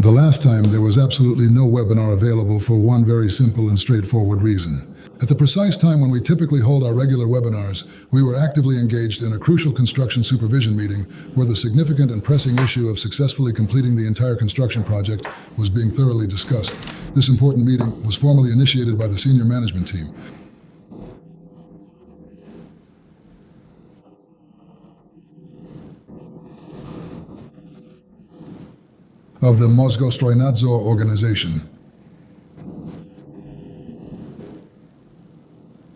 The last time there was absolutely no webinar available for one very simple and straightforward reason. At the precise time when we typically hold our regular webinars, we were actively engaged in a crucial construction supervision meeting where the significant and pressing issue of successfully completing the entire construction project was being thoroughly discussed. This important meeting was formally initiated by the senior management team. Of the Mosgosstroynadzor organization.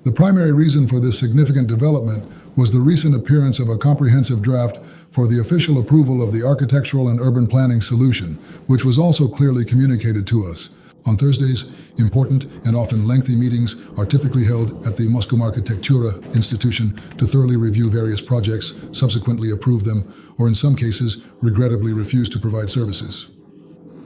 The primary reason for this significant development was the recent appearance of a comprehensive draft for the official approval of the architectural and urban planning solution, which was also clearly communicated to us. On Thursdays, important and often lengthy meetings are typically held at the Mosgosstroynadzor institution to thoroughly review various projects, subsequently approve them, or in some cases, regrettably refuse to provide services.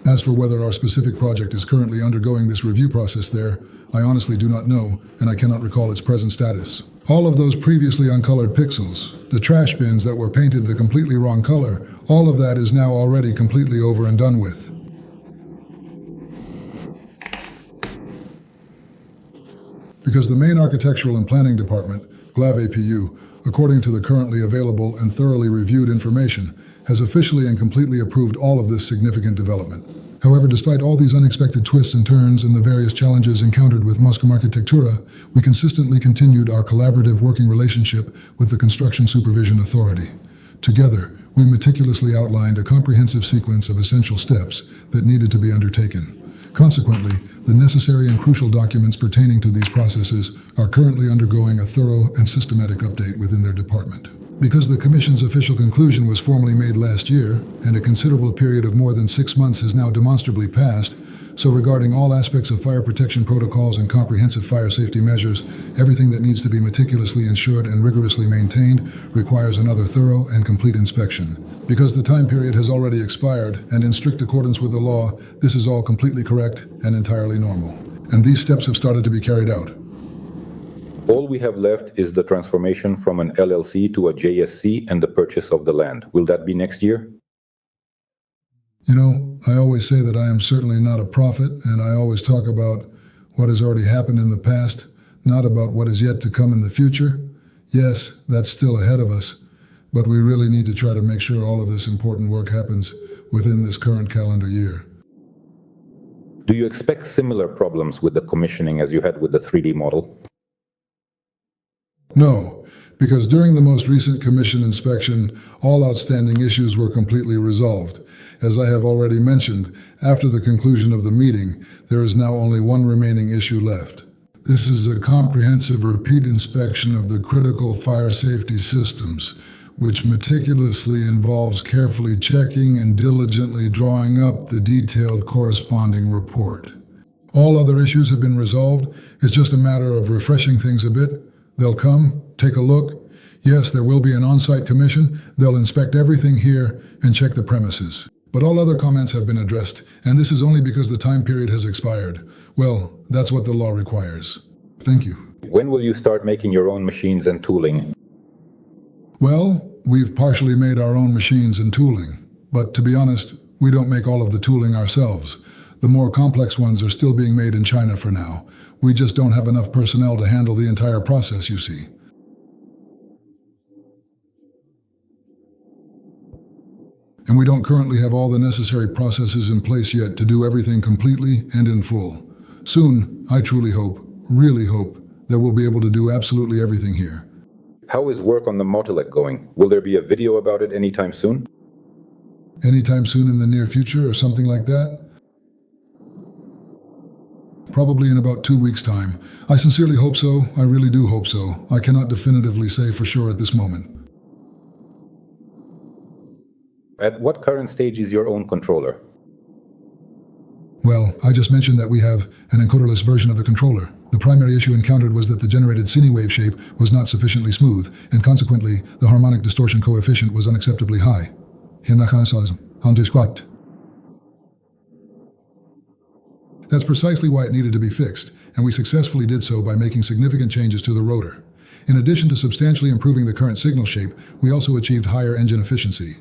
As for whether our specific project is currently undergoing this review process there, I honestly do not know, and I cannot recall its present status. All of those previously uncolored pixels, the trash bins that were painted the completely wrong color, all of that is now already completely over and done with. Because the main architectural and planning department, GLAV APU, according to the currently available and thoroughly reviewed information, has officially and completely approved all of this significant development. However, despite all these unexpected twists and turns and the various challenges encountered with Mosgosstroynadzor, we consistently continued our collaborative working relationship with the Construction Supervision Authority. Together, we meticulously outlined a comprehensive sequence of essential steps that needed to be undertaken. Consequently, the necessary and crucial documents pertaining to these processes are currently undergoing a thorough and systematic update within their department. Because the Commission's official conclusion was formally made last year, and a considerable period of more than 6 months has now demonstrably passed, so regarding all aspects of fire protection protocols and comprehensive fire safety measures, everything that needs to be meticulously ensured and rigorously maintained requires another thorough and complete inspection. Because the time period has already expired, and in strict accordance with the law, this is all completely correct and entirely normal. And these steps have started to be carried out. All we have left is the transformation from an LLC to a JSC and the purchase of the land. Will that be next year? You know, I always say that I am certainly not a prophet, and I always talk about what has already happened in the past, not about what is yet to come in the future. Yes, that's still ahead of us, but we really need to try to make sure all of this important work happens within this current calendar year. Do you expect similar problems with the commissioning as you had with the 3D model? No, because during the most recent commission inspection, all outstanding issues were completely resolved. As I have already mentioned, after the conclusion of the meeting, there is now only one remaining issue left. This is a comprehensive repeat inspection of the critical fire safety systems, which meticulously involves carefully checking and diligently drawing up the detailed corresponding report. All other issues have been resolved. It's just a matter of refreshing things a bit. They'll come, take a look. Yes, there will be an on-site commission. They'll inspect everything here and check the premises. But all other comments have been addressed, and this is only because the time period has expired. Well, that's what the law requires. Thank you. When will you start making your own machines and tooling? Well, we've partially made our own machines and tooling. But to be honest, we don't make all of the tooling ourselves. The more complex ones are still being made in China for now. We just don't have enough personnel to handle the entire process, you see. And we don't currently have all the necessary processes in place yet to do everything completely and in full. Soon, I truly hope, really hope, that we'll be able to do absolutely everything here. How is work on the Motilec going? Will there be a video about it anytime soon? Anytime soon in the near future or something like that? Probably in about 2 weeks' time. I sincerely hope so. I really do hope so. I cannot definitively say for sure at this moment. At what current stage is your own controller? Well, I just mentioned that we have an encoderless version of the controller. The primary issue encountered was that the generated cine wave shape was not sufficiently smooth, and consequently, the harmonic distortion coefficient was unacceptably high. That's precisely why it needed to be fixed, and we successfully did so by making significant changes to the rotor. In addition to substantially improving the current signal shape, we also achieved higher engine efficiency.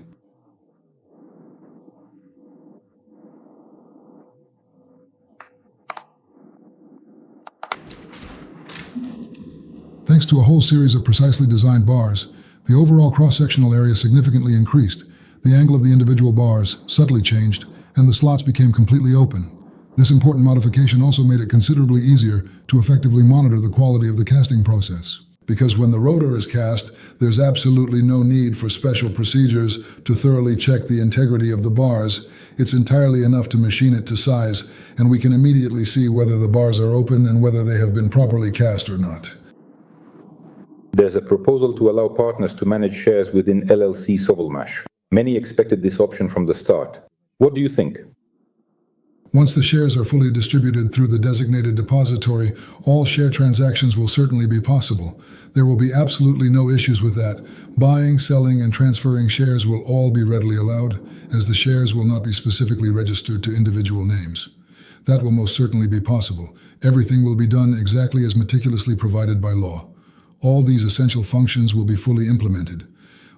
Thanks to a whole series of precisely designed bars, the overall cross-sectional area significantly increased. The angle of the individual bars subtly changed, and the slots became completely open. This important modification also made it considerably easier to effectively monitor the quality of the casting process. Because when the rotor is cast, there's absolutely no need for special procedures to thoroughly check the integrity of the bars. It's entirely enough to machine it to size, and we can immediately see whether the bars are open and whether they have been properly cast or not. There's a proposal to allow partners to manage shares within LLC Sovelmash. Many expected this option from the start. What do you think? Once the shares are fully distributed through the designated depository, all share transactions will certainly be possible. There will be absolutely no issues with that. Buying, selling, and transferring shares will all be readily allowed, as the shares will not be specifically registered to individual names. That will most certainly be possible. Everything will be done exactly as meticulously provided by law. All these essential functions will be fully implemented.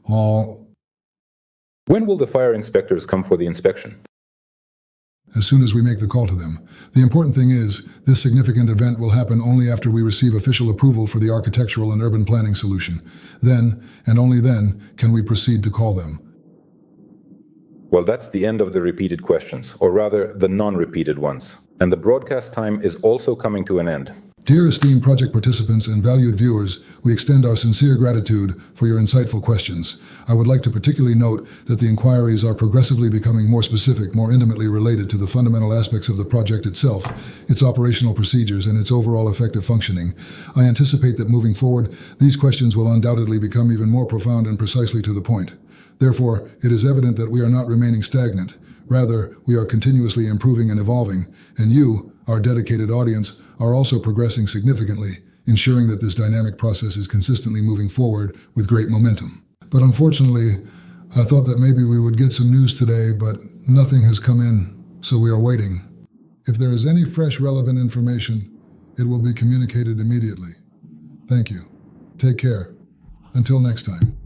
When will the fire inspectors come for the inspection? As soon as we make the call to them. The important thing is, this significant event will happen only after we receive official approval for the architectural and urban planning solution. Then, and only then, can we proceed to call them. Well, that's the end of the repeated questions, or rather, the non-repeated ones. And the broadcast time is also coming to an end. Dear esteemed project participants and valued viewers, we extend our sincere gratitude for your insightful questions. I would like to particularly note that the inquiries are progressively becoming more specific, more intimately related to the fundamental aspects of the project itself, its operational procedures, and its overall effective functioning. I anticipate that moving forward, these questions will undoubtedly become even more profound and precisely to the point. Therefore, it is evident that we are not remaining stagnant. Rather, we are continuously improving and evolving, and you, our dedicated audience, are also progressing significantly, ensuring that this dynamic process is consistently moving forward with great momentum. But unfortunately, I thought that maybe we would get some news today, but nothing has come in, so we are waiting. If there is any fresh relevant information, it will be communicated immediately. Thank you. Take care. Until next time.